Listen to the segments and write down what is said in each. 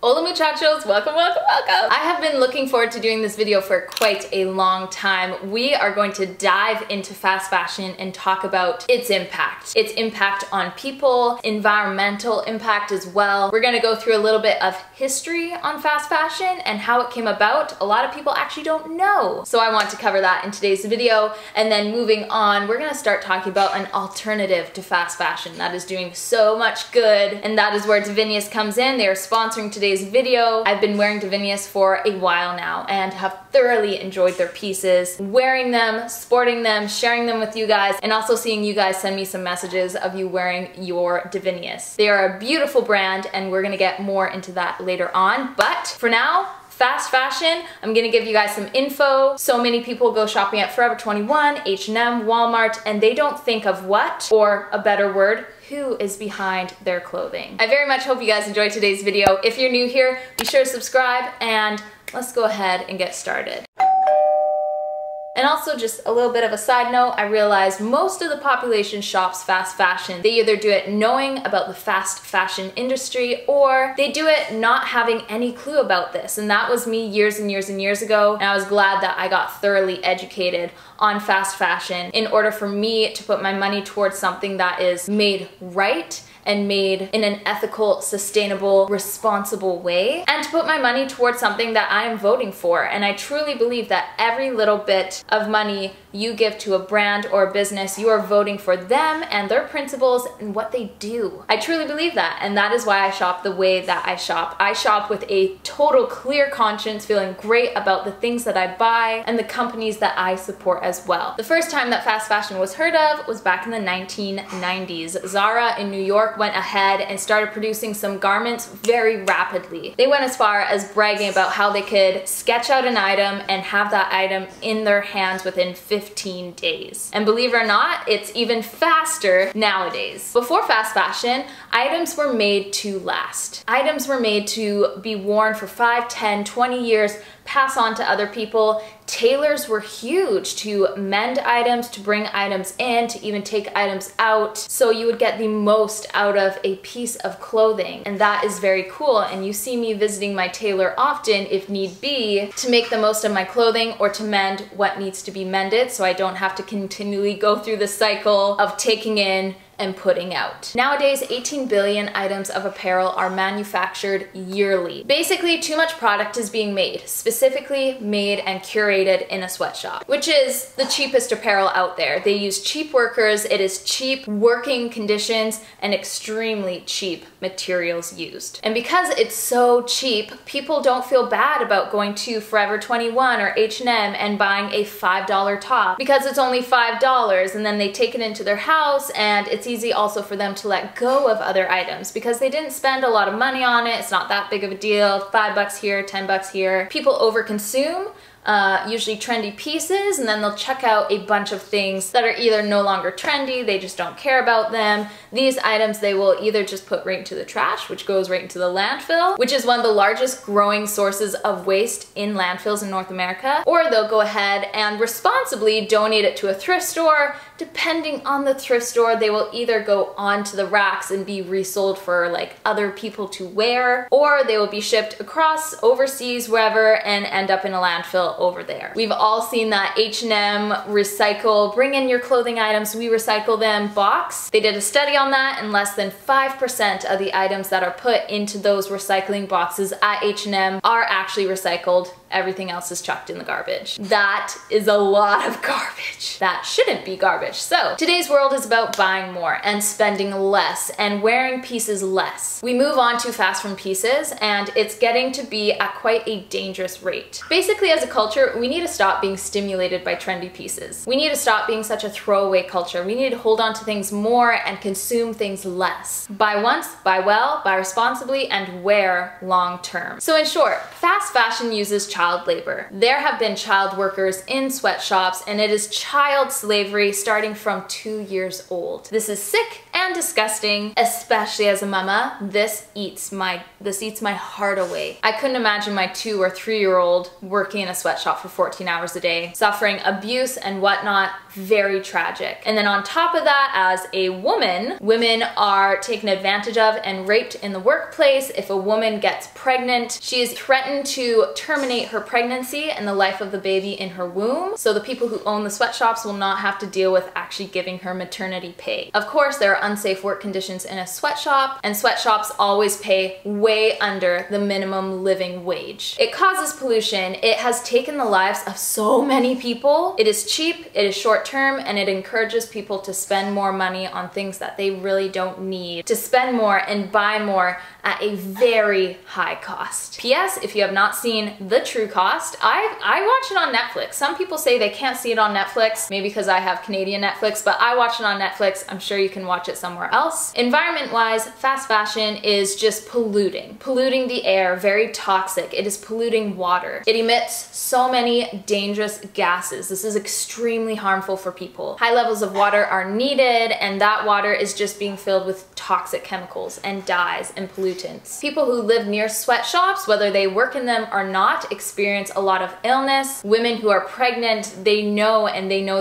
Hola muchachos, welcome, welcome, welcome. I have been looking forward to doing this video for quite a long time. We are going to dive into fast fashion and talk about its impact on people, environmental impact as well. We're gonna go through a little bit of history on fast fashion and how it came about. A lot of people actually don't know. So I want to cover that in today's video. And then moving on, we're gonna start talking about an alternative to fast fashion that is doing so much good. And that is where DIVINIUS comes in. They are sponsoring today's video. I've been wearing DIVINIUS for a while now and have thoroughly enjoyed their pieces, wearing them, sporting them, sharing them with you guys, and also seeing you guys send me some messages of you wearing your DIVINIUS. They are a beautiful brand and we're gonna get more into that later on. But for now, fast fashion, I'm gonna give you guys some info. So many people go shopping at Forever 21, H&M, Walmart, and they don't think of what, or a better word, who is behind their clothing. I very much hope you guys enjoyed today's video. If you're new here, be sure to subscribe and let's go ahead and get started. And also just a little bit of a side note, I realized most of the population shops fast fashion. They either do it knowing about the fast fashion industry or they do it not having any clue about this. And that was me years and years and years ago. And I was glad that I got thoroughly educated on fast fashion in order for me to put my money towards something that is made right and made in an ethical, sustainable, responsible way, and to put my money towards something that I am voting for. And I truly believe that every little bit of money you give to a brand or a business, you are voting for them and their principles and what they do. I truly believe that, and that is why I shop the way that I shop. I shop with a total clear conscience, feeling great about the things that I buy and the companies that I support as well. The first time that fast fashion was heard of was back in the 1990s. Zara in New York went ahead and started producing some garments very rapidly. They went as far as bragging about how they could sketch out an item and have that item in their hands within 15 days. And believe it or not, it's even faster nowadays. Before fast fashion, items were made to last. Items were made to be worn for 5, 10, 20 years, pass on to other people. Tailors were huge to mend items, to bring items in, to even take items out, so you would get the most out of a piece of clothing. And that is very cool, and you see me visiting my tailor often if need be to make the most of my clothing or to mend what needs to be mended so I don't have to continually go through the cycle of taking in and putting out. Nowadays, 18 billion items of apparel are manufactured yearly. Basically, too much product is being made, specifically made and curated in a sweatshop, which is the cheapest apparel out there. They use cheap workers, it is cheap working conditions, and extremely cheap materials used. And because it's so cheap, people don't feel bad about going to Forever 21 or H&M and buying a $5 top because it's only $5, and then they take it into their house and it's easy also for them to let go of other items because they didn't spend a lot of money on it. It's not that big of a deal. $5 here, $10 here. People overconsume. Usually trendy pieces, and then they'll check out a bunch of things that are either no longer trendy, they just don't care about them. These items they will either just put right into the trash, which goes right into the landfill, which is one of the largest growing sources of waste in landfills in North America, or they'll go ahead and responsibly donate it to a thrift store. Depending on the thrift store, they will either go onto the racks and be resold for like other people to wear, or they will be shipped across overseas, wherever, and end up in a landfill over there. We've all seen that H&M recycle, bring in your clothing items, we recycle them box. They did a study on that, and less than 5% of the items that are put into those recycling boxes at H&M are actually recycled. Everything else is chucked in the garbage. That is a lot of garbage. That shouldn't be garbage. So today's world is about buying more and spending less and wearing pieces less. We move on to fast fashion pieces, and it's getting to be at quite a dangerous rate. Basically, as a culture, we need to stop being stimulated by trendy pieces. We need to stop being such a throwaway culture. We need to hold on to things more and consume things less. Buy once, buy well, buy responsibly, and wear long term. So in short, fast fashion uses child labor. There have been child workers in sweatshops, and it is child slavery starting from 2 years old. This is sick and disgusting, especially as a mama. This eats my heart away. I couldn't imagine my 2 or 3 year old working in a sweatshop sweatshop for 14 hours a day, suffering abuse and whatnot. Very tragic. And then on top of that, as a woman, women are taken advantage of and raped in the workplace. If a woman gets pregnant, she is threatened to terminate her pregnancy and the life of the baby in her womb. So the people who own the sweatshops will not have to deal with actually giving her maternity pay. Of course, there are unsafe work conditions in a sweatshop, and sweatshops always pay way under the minimum living wage. It causes pollution. It has taken the lives of so many people. It is cheap, it is short term, and it encourages people to spend more money on things that they really don't need, to spend more and buy more at a very high cost. P.S. if you have not seen The True Cost, I watch it on Netflix. Some people say they can't see it on Netflix, maybe because I have Canadian Netflix, but I watch it on Netflix. I'm sure you can watch it somewhere else. Environment-wise, fast fashion is just polluting the air, very toxic. It is polluting water. It emits so many dangerous gases. This is extremely harmful for people. High levels of water are needed, and that water is just being filled with toxic chemicals and dyes and pollutants. People who live near sweatshops, whether they work in them or not, experience a lot of illness. Women who are pregnant, they know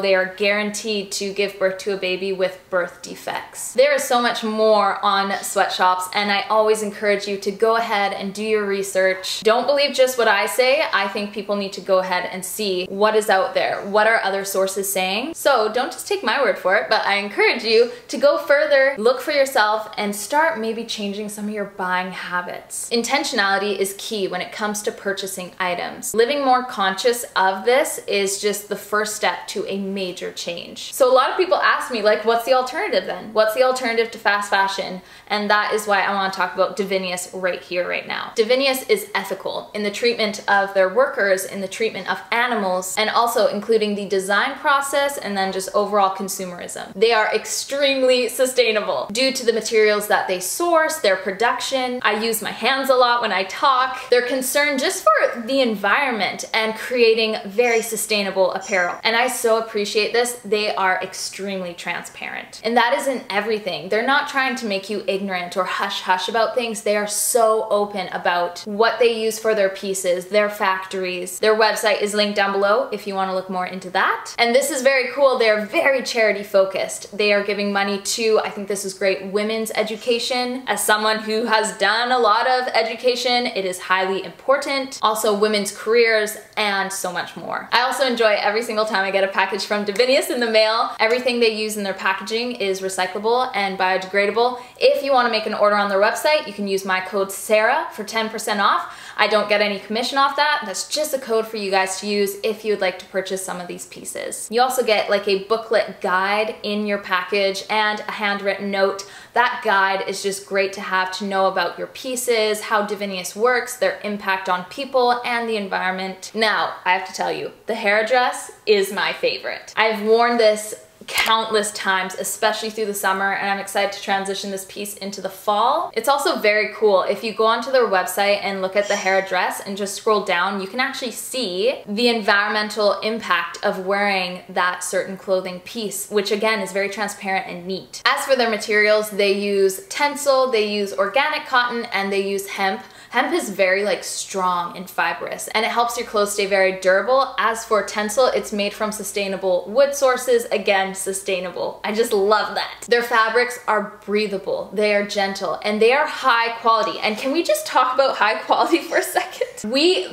they are guaranteed to give birth to a baby with birth defects. There is so much more on sweatshops, and I always encourage you to go ahead and do your research. Don't believe just what I say. I think people need to go ahead and see what is out there. What are other sources saying? So don't just take my word for it, but I encourage you to go further, look for yourself, and start maybe changing some of your buying habits. Intentionality is key when it comes to purchasing items. Living more conscious of this is just the first step to a major change. So a lot of people ask me, like, what's the alternative then? What's the alternative to fast fashion? And that is why I want to talk about DIVINIUS right here, right now. DIVINIUS is ethical in the treatment of their workers, in the treatment of animals, and also including the design process and then just overall consumerism. They are extremely sustainable due to the materials that they source, their production. I use my hands a lot when I talk. They're concerned just for the environment and creating very sustainable apparel. And I so appreciate this. They are extremely transparent. And that isn't everything. They're not trying to make you ignorant or hush-hush about things. They are so open about what they use for their pieces, their factories. Their website is linked down below if you want to look more into that. And this is very cool. They're very charity focused. They are giving money to, I think this is great, women's education. As someone who has done a lot of education, it is highly important. Also women's careers and so much more. I also enjoy every single time I get a package from DIVINIUS in the mail. Everything they use in their packaging is recyclable and biodegradable. If you want to make an order on their website, you can use my code SARAH for 10% off. I don't get any commission off that. That's just a code for you guys to use if you would like to purchase some of these pieces. You also get like a booklet guide in your package and a handwritten note. That guide is just great to have to know about your pieces, how DIVINIUS works, their impact on people and the environment. Now, I have to tell you, the hair dress is my favorite. I've worn this countless times, especially through the summer, and I'm excited to transition this piece into the fall. It's also very cool. If you go onto their website and look at the hair dress and just scroll down, you can actually see the environmental impact of wearing that certain clothing piece, which again is very transparent and neat. As for their materials, they use Tencel, they use organic cotton, and they use hemp. Hemp is very like strong and fibrous, and it helps your clothes stay very durable. As for Tencel, it's made from sustainable wood sources. Again, sustainable. I just love that. Their fabrics are breathable, they are gentle, and they are high quality. And can we just talk about high quality for a second? We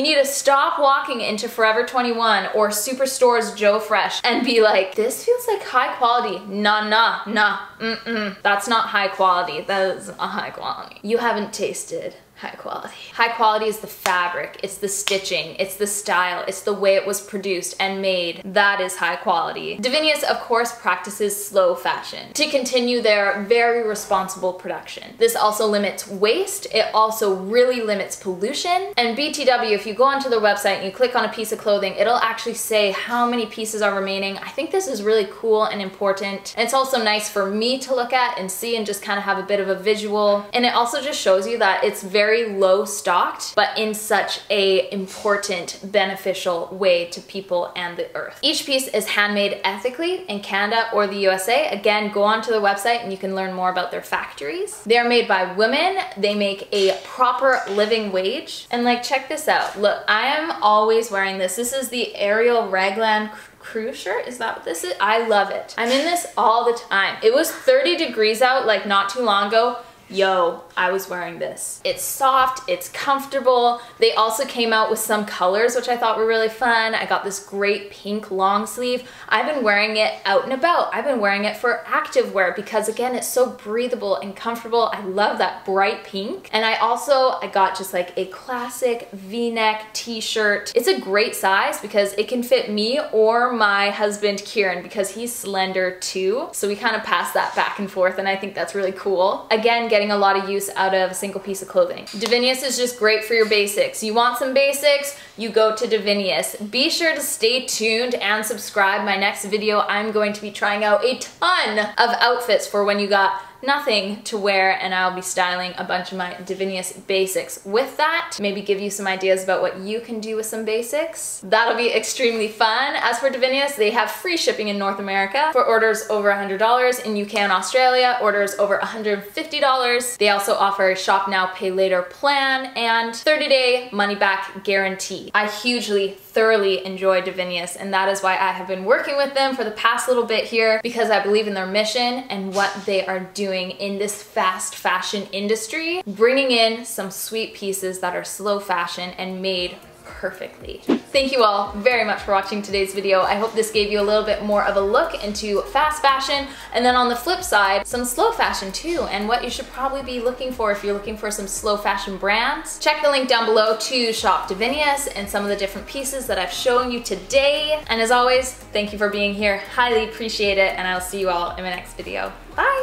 need to stop walking into Forever 21 or Superstore's Joe Fresh and be like, this feels like high quality. Nah, that's not high quality. That is not high quality. You haven't tasted high quality. High quality is the fabric, it's the stitching, it's the style, it's the way it was produced and made. That is high quality. DIVINIUS, of course, practices slow fashion to continue their very responsible production. This also limits waste, it also really limits pollution. And BTW, if you go onto their website and you click on a piece of clothing, it'll actually say how many pieces are remaining. I think this is really cool and important. And it's also nice for me to look at and see and just kind of have a bit of a visual. And it also just shows you that it's very very low stocked, but in such a important, beneficial way to people and the earth. Each piece is handmade ethically in Canada or the USA. Again, go onto their website and you can learn more about their factories. They are made by women. They make a proper living wage. And like, check this out. Look, I am always wearing this. This is the Ariel Raglan crew shirt. Is that what this is? I love it. I'm in this all the time. It was 30 degrees out like not too long ago. Yo, I was wearing this. It's soft, it's comfortable. They also came out with some colors, which I thought were really fun. I got this great pink long sleeve. I've been wearing it out and about. I've been wearing it for active wear because again, it's so breathable and comfortable. I love that bright pink. And I got just like a classic V-neck t-shirt. It's a great size because it can fit me or my husband Kieran because he's slender too. So we kind of pass that back and forth and I think that's really cool. Again, getting a lot of use out of a single piece of clothing. Divinius is just great for your basics. You want some basics, you go to Divinius. Be sure to stay tuned and subscribe. My next video, I'm going to be trying out a ton of outfits for when you got nothing to wear, and I'll be styling a bunch of my Divinius basics with that. Maybe give you some ideas about what you can do with some basics. That'll be extremely fun. As for Divinius, they have free shipping in North America for orders over $100, in UK and Australia, orders over $150. They also offer a shop now, pay later plan and 30-day money back guarantee. I thoroughly enjoy Divinius, and that is why I have been working with them for the past little bit here because I believe in their mission and what they are doing in this fast fashion industry, bringing in some sweet pieces that are slow fashion and made perfectly. Thank you all very much for watching today's video. I hope this gave you a little bit more of a look into fast fashion, and then on the flip side, some slow fashion too, and what you should probably be looking for if you're looking for some slow fashion brands. Check the link down below to shop Divinius and some of the different pieces that I've shown you today. And as always, thank you for being here. Highly appreciate it, and I'll see you all in my next video. Bye!